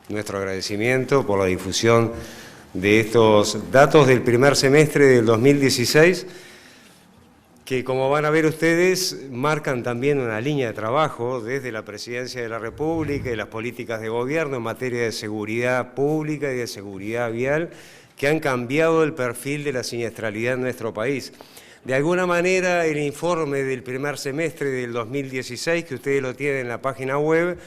nuestro agradecimiento por la difusión de estos datos del primer semestre del 2016, que como van a ver ustedes, marcan también una línea de trabajo desde la Presidencia de la República y las políticas de gobierno en materia de seguridad pública y de seguridad vial, que han cambiado el perfil de la siniestralidad en nuestro país. De alguna manera, el informe del primer semestre del 2016, que ustedes lo tienen en la página web,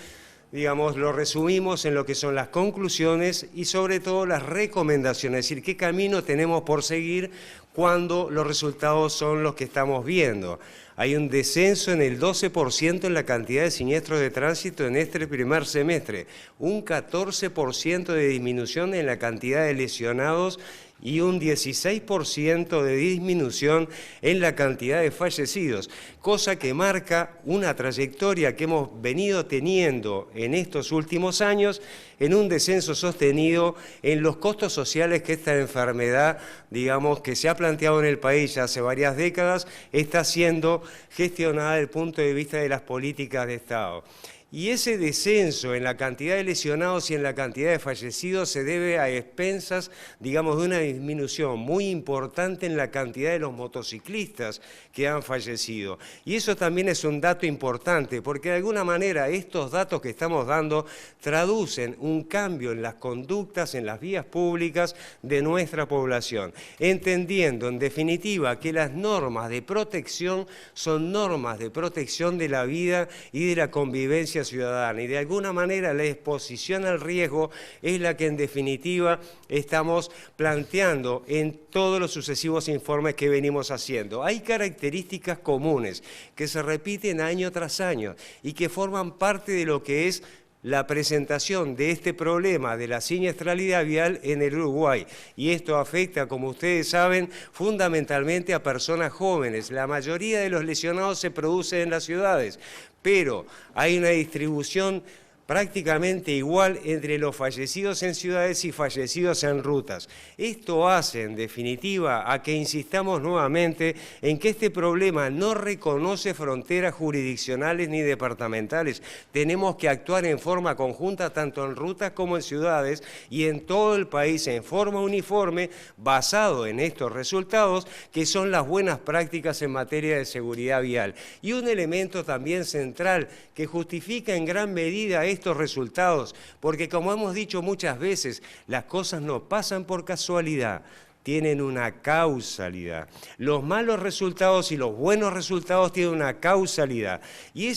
digamos, lo resumimos en lo que son las conclusiones y sobre todo las recomendaciones, es decir, qué camino tenemos por seguir cuando los resultados son los que estamos viendo. Hay un descenso en el 12% en la cantidad de siniestros de tránsito en este primer semestre, un 14% de disminución en la cantidad de lesionados y un 16% de disminución en la cantidad de fallecidos, cosa que marca una trayectoria que hemos venido teniendo en estos últimos años en un descenso sostenido en los costos sociales que esta enfermedad, digamos, que se ha planteado en el país ya hace varias décadas, está siendo gestionada desde el punto de vista de las políticas de Estado. Y ese descenso en la cantidad de lesionados y en la cantidad de fallecidos se debe a expensas, digamos, de una disminución muy importante en la cantidad de los motociclistas que han fallecido. Y eso también es un dato importante, porque de alguna manera estos datos que estamos dando traducen un cambio en las conductas, en las vías públicas de nuestra población, entendiendo en definitiva que las normas de protección son normas de protección de la vida y de la convivencia ciudadana, y de alguna manera la exposición al riesgo es la que en definitiva estamos planteando en todos los sucesivos informes que venimos haciendo. Hay características comunes que se repiten año tras año y que forman parte de lo que es la presentación de este problema de la siniestralidad vial en el Uruguay. Y esto afecta, como ustedes saben, fundamentalmente a personas jóvenes. La mayoría de los lesionados se producen en las ciudades, pero hay una distribución prácticamente igual entre los fallecidos en ciudades y fallecidos en rutas. Esto hace, en definitiva, a que insistamos nuevamente en que este problema no reconoce fronteras jurisdiccionales ni departamentales. Tenemos que actuar en forma conjunta, tanto en rutas como en ciudades, y en todo el país en forma uniforme, basado en estos resultados, que son las buenas prácticas en materia de seguridad vial. Y un elemento también central que justifica en gran medida estos resultados, porque como hemos dicho muchas veces, las cosas no pasan por casualidad, tienen una causalidad. Los malos resultados y los buenos resultados tienen una causalidad. Y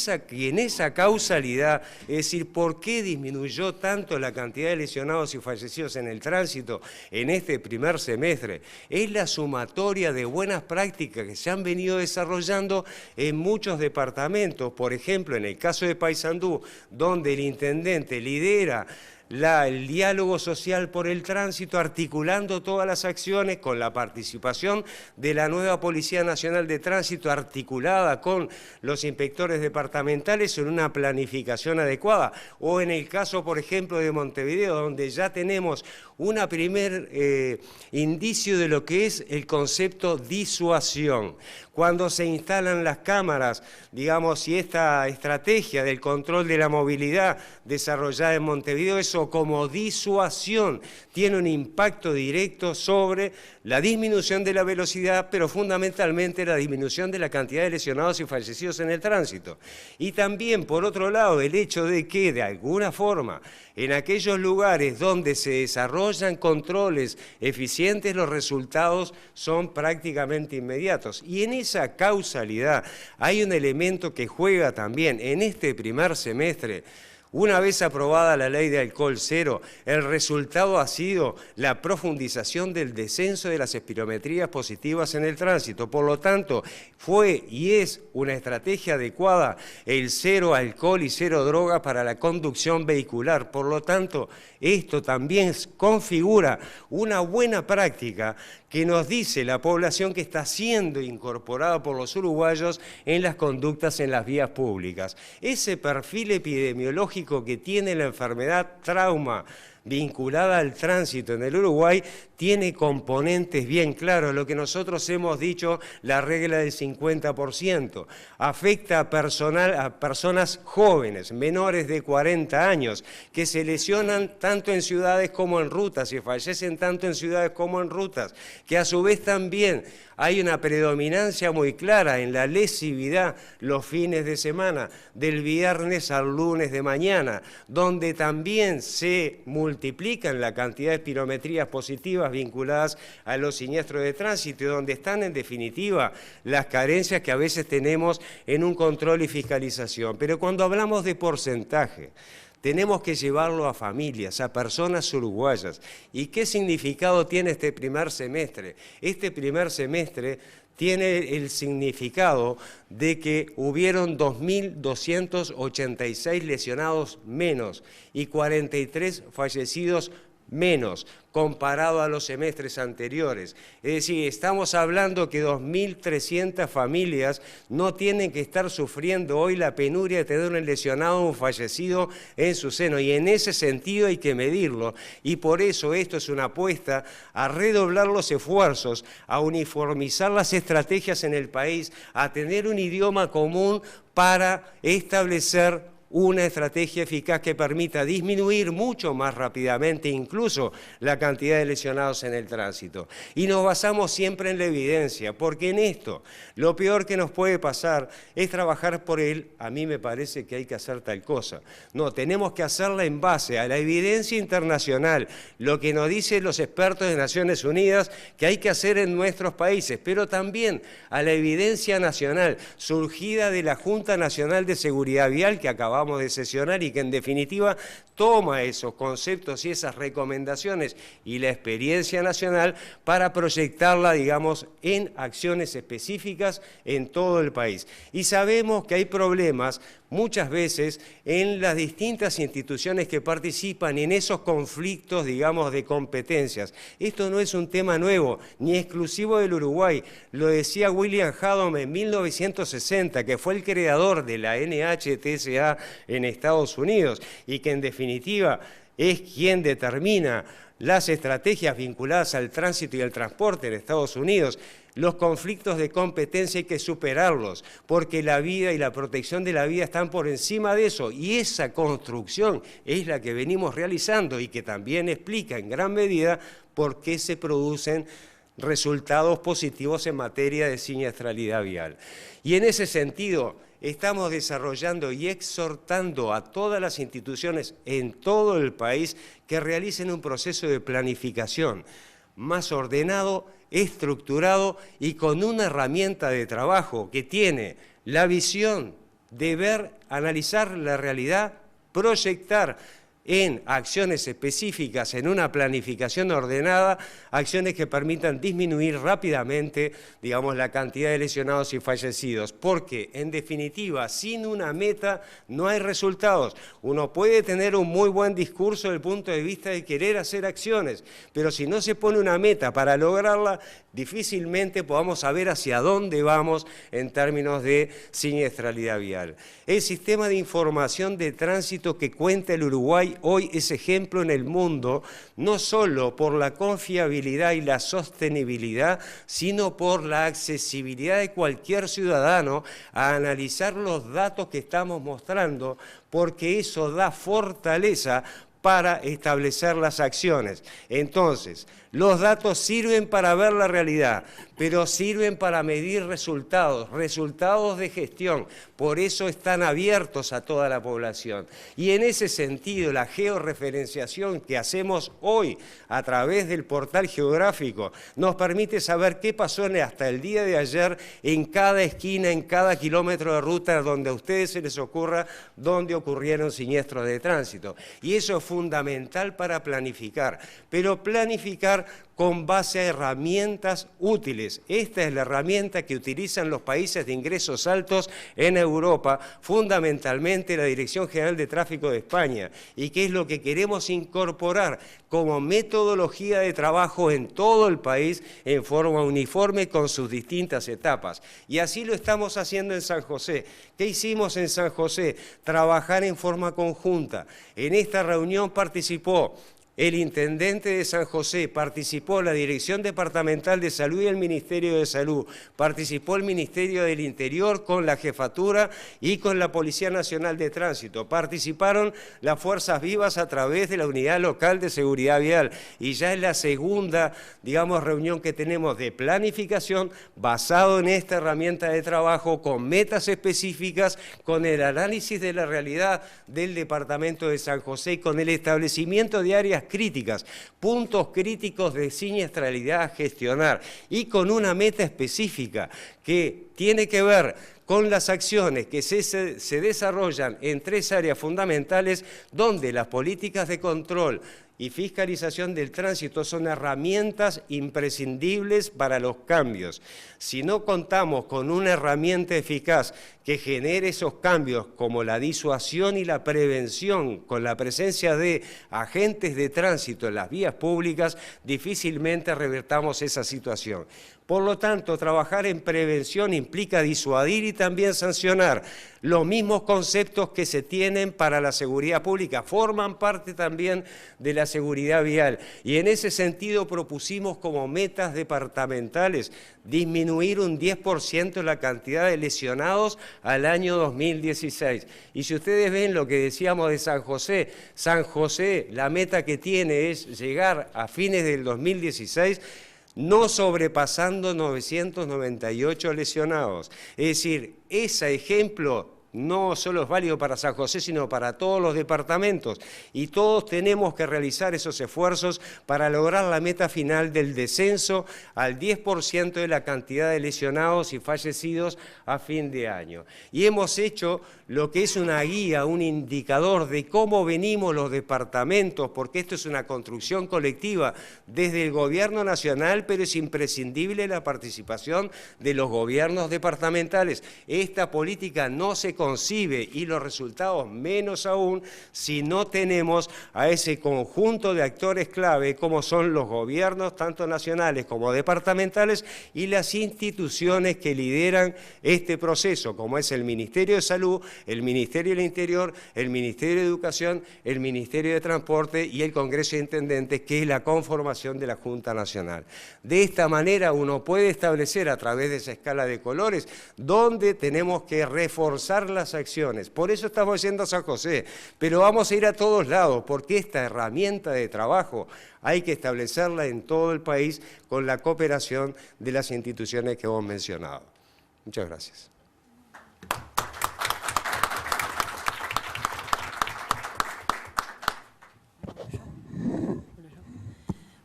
en esa causalidad, es decir, ¿por qué disminuyó tanto la cantidad de lesionados y fallecidos en el tránsito en este primer semestre? Es la sumatoria de buenas prácticas que se han venido desarrollando en muchos departamentos. Por ejemplo, en el caso de Paysandú, donde el intendente lidera el diálogo social por el tránsito, articulando todas las acciones con la participación de la nueva Policía Nacional de Tránsito, articulada con los inspectores departamentales en una planificación adecuada. O en el caso, por ejemplo, de Montevideo, donde ya tenemos un primer indicio de lo que es el concepto disuasión. Cuando se instalan las cámaras, digamos, y esta estrategia del control de la movilidad desarrollada en Montevideo, eso como disuasión tiene un impacto directo sobre la disminución de la velocidad, pero fundamentalmente la disminución de la cantidad de lesionados y fallecidos en el tránsito. Y también, por otro lado, el hecho de que, de alguna forma, en aquellos lugares donde se desarrollan controles eficientes, los resultados son prácticamente inmediatos. Y en esa causalidad hay un elemento que juega también en este primer semestre. Una vez aprobada la ley de alcohol cero, el resultado ha sido la profundización del descenso de las espirometrías positivas en el tránsito. Por lo tanto, fue y es una estrategia adecuada el cero alcohol y cero droga para la conducción vehicular. Por lo tanto, esto también configura una buena práctica que nos dice la población que está siendo incorporada por los uruguayos en las conductas en las vías públicas. Ese perfil epidemiológico que tiene la enfermedad trauma vinculada al tránsito en el Uruguay tiene componentes bien claros, lo que nosotros hemos dicho, la regla del 50%. Afecta a personas jóvenes, menores de 40 años, que se lesionan tanto en ciudades como en rutas y fallecen tanto en ciudades como en rutas, que a su vez también hay una predominancia muy clara en la lesividad los fines de semana, del viernes al lunes de mañana, donde también se multiplican la cantidad de espirometrías positivas vinculadas a los siniestros de tránsito, y donde están en definitiva las carencias que a veces tenemos en un control y fiscalización. Pero cuando hablamos de porcentaje, tenemos que llevarlo a familias, a personas uruguayas. ¿Y qué significado tiene este primer semestre? Este primer semestre tiene el significado de que hubieron 2.286 lesionados menos y 43 fallecidos menos, comparado a los semestres anteriores. Es decir, estamos hablando que 2.300 familias no tienen que estar sufriendo hoy la penuria de tener un lesionado o un fallecido en su seno, y en ese sentido hay que medirlo, y por eso esto es una apuesta a redoblar los esfuerzos, a uniformizar las estrategias en el país, a tener un idioma común para establecer una estrategia eficaz que permita disminuir mucho más rápidamente incluso la cantidad de lesionados en el tránsito. Y nos basamos siempre en la evidencia, porque en esto lo peor que nos puede pasar es trabajar por a mí me parece que hay que hacer tal cosa. No, tenemos que hacerla en base a la evidencia internacional, lo que nos dicen los expertos de Naciones Unidas que hay que hacer en nuestros países, pero también a la evidencia nacional surgida de la Junta Nacional de Seguridad Vial que acabamos de sesionar y que en definitiva toma esos conceptos y esas recomendaciones y la experiencia nacional para proyectarla, digamos, en acciones específicas en todo el país. Y sabemos que hay problemas muchas veces en las distintas instituciones que participan en esos conflictos, digamos, de competencias. Esto no es un tema nuevo, ni exclusivo del Uruguay. Lo decía William Haddon en 1960, que fue el creador de la NHTSA en Estados Unidos y que en definitiva es quien determina las estrategias vinculadas al tránsito y al transporte en Estados Unidos. Los conflictos de competencia hay que superarlos, porque la vida y la protección de la vida están por encima de eso, y esa construcción es la que venimos realizando y que también explica en gran medida por qué se producen resultados positivos en materia de siniestralidad vial. Y en ese sentido, estamos desarrollando y exhortando a todas las instituciones en todo el país que realicen un proceso de planificación más ordenado, estructurado y con una herramienta de trabajo que tiene la visión de ver, analizar la realidad, proyectar en acciones específicas, en una planificación ordenada, acciones que permitan disminuir rápidamente, digamos, la cantidad de lesionados y fallecidos, porque, en definitiva, sin una meta no hay resultados. Uno puede tener un muy buen discurso desde el punto de vista de querer hacer acciones, pero si no se pone una meta para lograrla, difícilmente podamos saber hacia dónde vamos en términos de siniestralidad vial. El sistema de información de tránsito que cuenta el Uruguay hoy es ejemplo en el mundo, no solo por la confiabilidad y la sostenibilidad, sino por la accesibilidad de cualquier ciudadano a analizar los datos que estamos mostrando, porque eso da fortaleza para establecer las acciones. Entonces, los datos sirven para ver la realidad, pero sirven para medir resultados, resultados de gestión. Por eso están abiertos a toda la población. Y en ese sentido, la georreferenciación que hacemos hoy a través del portal geográfico nos permite saber qué pasó hasta el día de ayer en cada esquina, en cada kilómetro de ruta donde a ustedes se les ocurra donde ocurrieron siniestros de tránsito. Y eso es fundamental para planificar, pero planificar con base a herramientas útiles. Esta es la herramienta que utilizan los países de ingresos altos en Europa, fundamentalmente la Dirección General de Tráfico de España, y que es lo que queremos incorporar como metodología de trabajo en todo el país en forma uniforme con sus distintas etapas. Y así lo estamos haciendo en San José. ¿Qué hicimos en San José? Trabajar en forma conjunta. En esta reunión participó el intendente de San José, participó la Dirección Departamental de Salud y el Ministerio de Salud, participó el Ministerio del Interior con la Jefatura y con la Policía Nacional de Tránsito, participaron las Fuerzas Vivas a través de la Unidad Local de Seguridad Vial y ya es la segunda, digamos, reunión que tenemos de planificación basado en esta herramienta de trabajo con metas específicas, con el análisis de la realidad del Departamento de San José y con el establecimiento de áreas críticas, puntos críticos de siniestralidad a gestionar y con una meta específica que tiene que ver con las acciones que se desarrollan en 3 áreas fundamentales donde las políticas de control y fiscalización del tránsito son herramientas imprescindibles para los cambios. Si no contamos con una herramienta eficaz que genere esos cambios, como la disuasión y la prevención, con la presencia de agentes de tránsito en las vías públicas, difícilmente revertamos esa situación. Por lo tanto, trabajar en prevención implica disuadir y también sancionar. Los mismos conceptos que se tienen para la seguridad pública forman parte también de la seguridad vial. Y en ese sentido propusimos como metas departamentales disminuir un 10% la cantidad de lesionados al año 2016. Y si ustedes ven lo que decíamos de San José, la meta que tiene es llegar a fines del 2016 no sobrepasando 998 lesionados. Es decir, ese ejemplo no solo es válido para San José, sino para todos los departamentos. Y todos tenemos que realizar esos esfuerzos para lograr la meta final del descenso al 10% de la cantidad de lesionados y fallecidos a fin de año. Y hemos hecho lo que es una guía, un indicador de cómo venimos los departamentos, porque esto es una construcción colectiva desde el Gobierno nacional, pero es imprescindible la participación de los gobiernos departamentales. Esta política no se concibe, y los resultados menos aún, si no tenemos a ese conjunto de actores clave como son los gobiernos tanto nacionales como departamentales y las instituciones que lideran este proceso, como es el Ministerio de Salud, el Ministerio del Interior, el Ministerio de Educación, el Ministerio de Transporte y el Congreso de Intendentes, que es la conformación de la Junta Nacional. De esta manera uno puede establecer a través de esa escala de colores dónde tenemos que reforzar las acciones. Por eso estamos yendo a San José, pero vamos a ir a todos lados, porque esta herramienta de trabajo hay que establecerla en todo el país con la cooperación de las instituciones que hemos mencionado. Muchas gracias.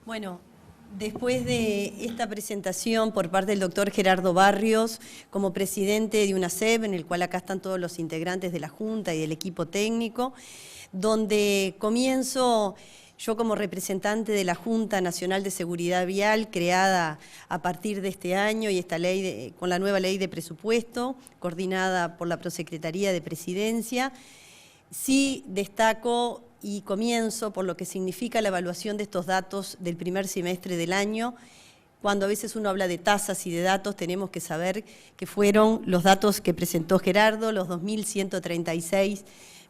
Bueno, después de esta presentación por parte del doctor Gerardo Barrios, como presidente de UNACEB, en el cual acá están todos los integrantes de la Junta y del equipo técnico, donde comienzo yo como representante de la Junta Nacional de Seguridad Vial, creada a partir de este año y esta ley con la nueva ley de presupuesto, coordinada por la Prosecretaría de Presidencia, sí destaco y comienzo por lo que significa la evaluación de estos datos del primer semestre del año. Cuando a veces uno habla de tasas y de datos, tenemos que saber que fueron los datos que presentó Gerardo, los 2.136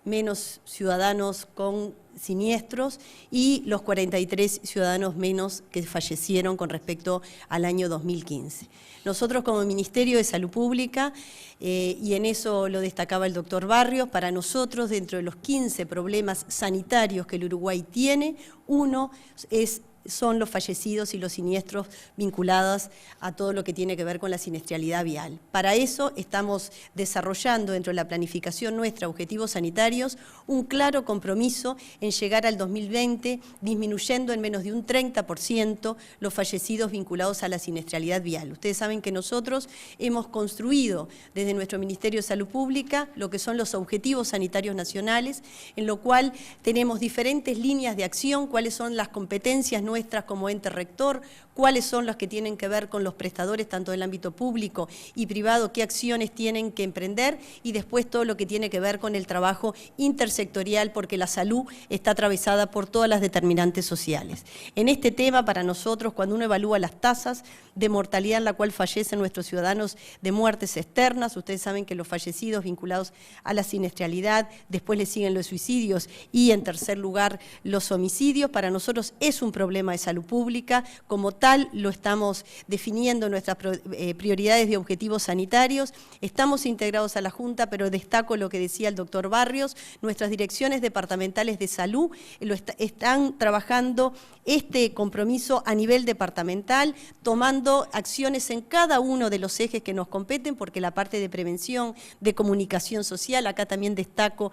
menos ciudadanos con siniestros y los 43 ciudadanos menos que fallecieron con respecto al año 2015. Nosotros como Ministerio de Salud Pública, y en eso lo destacaba el doctor Barrios, para nosotros dentro de los 15 problemas sanitarios que el Uruguay tiene, uno son los fallecidos y los siniestros vinculados a todo lo que tiene que ver con la siniestralidad vial. Para eso estamos desarrollando dentro de la planificación nuestra, objetivos sanitarios, un claro compromiso en llegar al 2020 disminuyendo en menos de un 30% los fallecidos vinculados a la siniestralidad vial. Ustedes saben que nosotros hemos construido desde nuestro Ministerio de Salud Pública lo que son los objetivos sanitarios nacionales, en lo cual tenemos diferentes líneas de acción, cuáles son las competencias nuestras nuestras como ente rector, cuáles son las que tienen que ver con los prestadores, tanto del ámbito público y privado, qué acciones tienen que emprender, y después todo lo que tiene que ver con el trabajo intersectorial, porque la salud está atravesada por todas las determinantes sociales. En este tema, para nosotros, cuando uno evalúa las tasas de mortalidad en la cual fallecen nuestros ciudadanos de muertes externas, ustedes saben que los fallecidos vinculados a la siniestralidad, después le siguen los suicidios y en tercer lugar los homicidios, para nosotros es un problema de salud pública, como tal lo estamos definiendo en nuestras prioridades de objetivos sanitarios, estamos integrados a la Junta, pero destaco lo que decía el doctor Barrios, nuestras direcciones departamentales de salud están trabajando este compromiso a nivel departamental, tomando acciones en cada uno de los ejes que nos competen, porque la parte de prevención, de comunicación social, acá también destaco,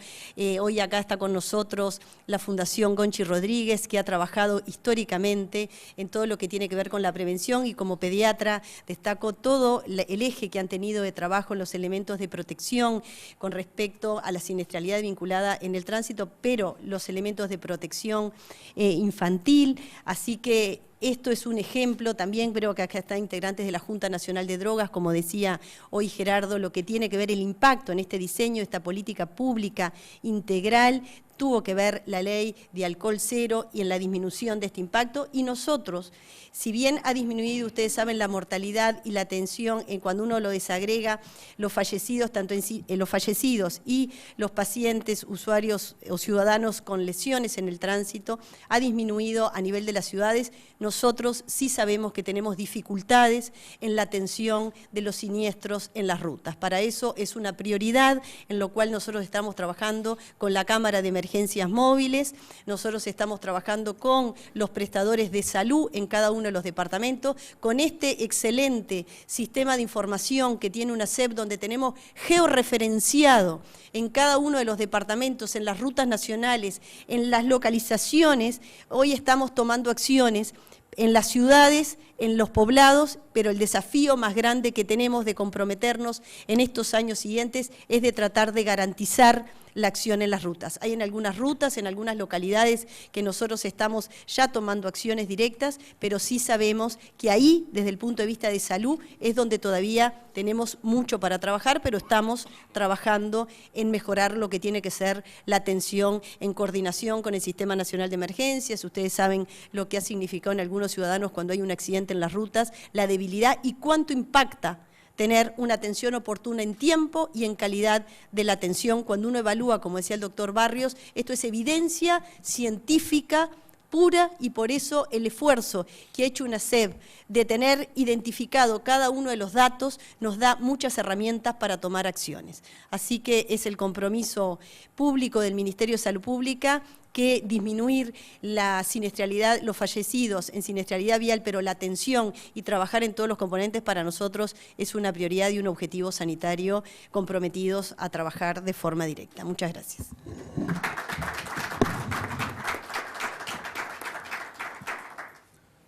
hoy acá está con nosotros la Fundación Gonchi Rodríguez, que ha trabajado históricamente en todo lo que tiene que ver con la prevención, y como pediatra destaco todo el eje que han tenido de trabajo en los elementos de protección con respecto a la siniestralidad vinculada en el tránsito, pero los elementos de protección infantil, así que esto es un ejemplo, también creo que acá están integrantes de la Junta Nacional de Drogas, como decía hoy Gerardo, lo que tiene que ver el impacto en este diseño, esta política pública integral, tuvo que ver la ley de alcohol cero y en la disminución de este impacto, y nosotros, si bien ha disminuido, ustedes saben, la mortalidad y la atención en cuando uno lo desagrega, los fallecidos, tanto en los fallecidos y los pacientes, usuarios o ciudadanos con lesiones en el tránsito, ha disminuido a nivel de las ciudades. Nosotros sí sabemos que tenemos dificultades en la atención de los siniestros en las rutas. Para eso es una prioridad en lo cual nosotros estamos trabajando con la Cámara de Emergencias Móviles, nosotros estamos trabajando con los prestadores de salud en cada uno de los departamentos, con este excelente sistema de información que tiene UNACEP, donde tenemos georreferenciado en cada uno de los departamentos, en las rutas nacionales, en las localizaciones. Hoy estamos tomando acciones en las ciudades, en los poblados, pero el desafío más grande que tenemos de comprometernos en estos años siguientes es de tratar de garantizar la acción en las rutas. Hay en algunas rutas, en algunas localidades que nosotros estamos ya tomando acciones directas, pero sí sabemos que ahí, desde el punto de vista de salud, es donde todavía tenemos mucho para trabajar, pero estamos trabajando en mejorar lo que tiene que ser la atención en coordinación con el Sistema Nacional de Emergencias. Ustedes saben lo que ha significado en algunos ciudadanos cuando hay un accidente en las rutas, la debilidad y cuánto impacta tener una atención oportuna en tiempo y en calidad de la atención. Cuando uno evalúa, como decía el doctor Barrios, esto es evidencia científica pura, y por eso el esfuerzo que ha hecho UNACEP de tener identificado cada uno de los datos nos da muchas herramientas para tomar acciones. Así que es el compromiso público del Ministerio de Salud Pública que disminuir la siniestralidad, los fallecidos en siniestralidad vial, pero la atención y trabajar en todos los componentes para nosotros es una prioridad y un objetivo sanitario comprometidos a trabajar de forma directa. Muchas gracias.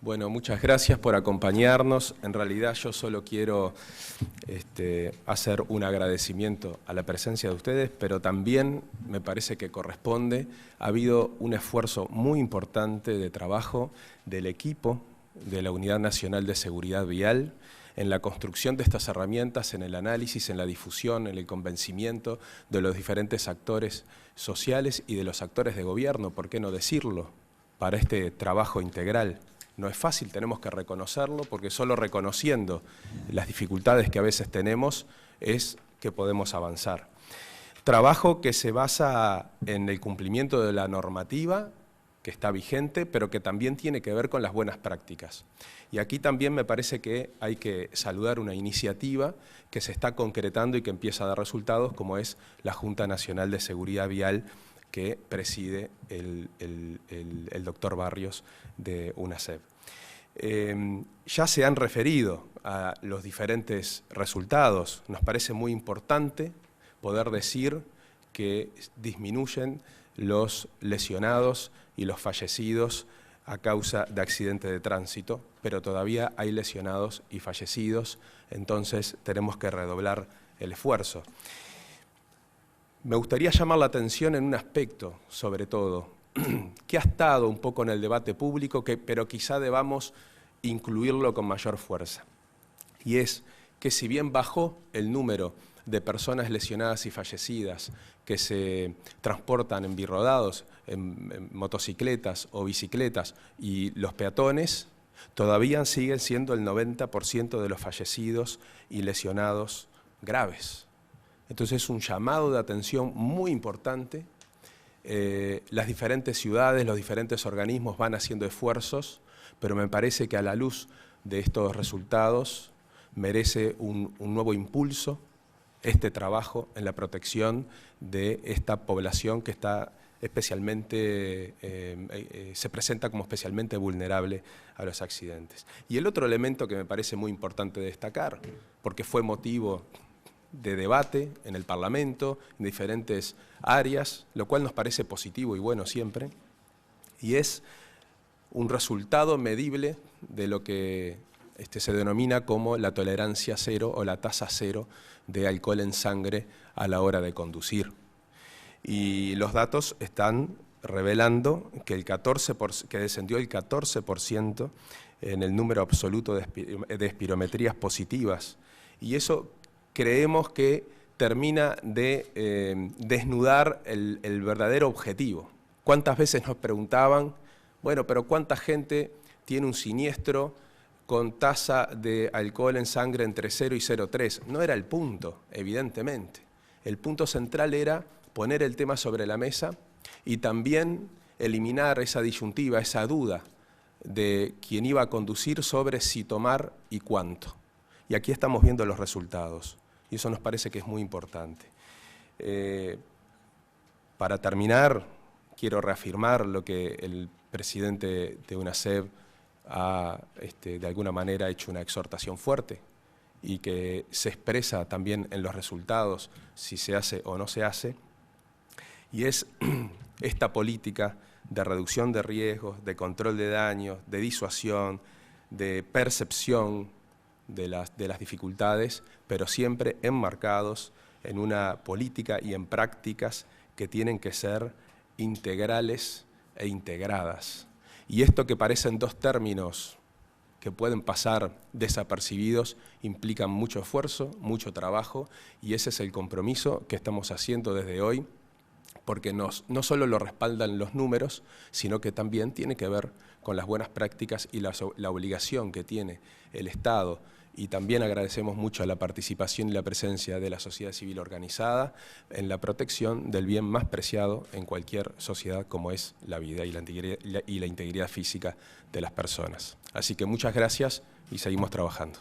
Bueno, muchas gracias por acompañarnos. En realidad yo solo quiero hacer un agradecimiento a la presencia de ustedes, pero también me parece que corresponde. Ha habido un esfuerzo muy importante de trabajo del equipo de la Unidad Nacional de Seguridad Vial en la construcción de estas herramientas, en el análisis, en la difusión, en el convencimiento de los diferentes actores sociales y de los actores de gobierno, ¿por qué no decirlo?, para este trabajo integral. No es fácil, tenemos que reconocerlo, porque solo reconociendo las dificultades que a veces tenemos es que podemos avanzar. Trabajo que se basa en el cumplimiento de la normativa que está vigente, pero que también tiene que ver con las buenas prácticas. Y aquí también me parece que hay que saludar una iniciativa que se está concretando y que empieza a dar resultados, como es la Junta Nacional de Seguridad Vial, que preside el doctor Barrios de UNACEP. Ya se han referido a los diferentes resultados. Nos parece muy importante poder decir que disminuyen los lesionados y los fallecidos a causa de accidentes de tránsito, pero todavía hay lesionados y fallecidos, entonces tenemos que redoblar el esfuerzo. Me gustaría llamar la atención en un aspecto, sobre todo, que ha estado un poco en el debate público, pero quizá debamos incluirlo con mayor fuerza. Y es que si bien bajó el número de personas lesionadas y fallecidas que se transportan en birrodados, en motocicletas o bicicletas, y los peatones, todavía siguen siendo el 90% de los fallecidos y lesionados graves. Entonces es un llamado de atención muy importante. Las diferentes ciudades, los diferentes organismos van haciendo esfuerzos, pero me parece que a la luz de estos resultados merece un nuevo impulso este trabajo en la protección de esta población que está especialmente, se presenta como especialmente vulnerable a los accidentes. Y el otro elemento que me parece muy importante destacar, porque fue motivo de debate en el Parlamento, en diferentes áreas, lo cual nos parece positivo y bueno siempre, y es un resultado medible de lo que se denomina como la tolerancia cero o la tasa cero de alcohol en sangre a la hora de conducir. Y los datos están revelando que, que descendió el 14% en el número absoluto de espirometrías positivas. Y eso creemos que termina de desnudar el verdadero objetivo. ¿Cuántas veces nos preguntaban, bueno, pero cuánta gente tiene un siniestro con tasa de alcohol en sangre entre 0 y 0,3? No era el punto, evidentemente. El punto central era poner el tema sobre la mesa y también eliminar esa disyuntiva, esa duda de quién iba a conducir sobre si tomar y cuánto. Y aquí estamos viendo los resultados, y eso nos parece que es muy importante. Para terminar, quiero reafirmar lo que el presidente de UNACEB ha, de alguna manera, hecho una exhortación fuerte y que se expresa también en los resultados, si se hace o no se hace, y es esta política de reducción de riesgos, de control de daños, de disuasión, de percepción de las dificultades, pero siempre enmarcados en una política y en prácticas que tienen que ser integrales e integradas. Y esto, que parecen dos términos que pueden pasar desapercibidos, implican mucho esfuerzo, mucho trabajo, y ese es el compromiso que estamos haciendo desde hoy, porque no solo lo respaldan los números, sino que también tiene que ver con las buenas prácticas y la obligación que tiene el Estado. Y también agradecemos mucho la participación y la presencia de la sociedad civil organizada en la protección del bien más preciado en cualquier sociedad, como es la vida y la integridad física de las personas. Así que muchas gracias y seguimos trabajando.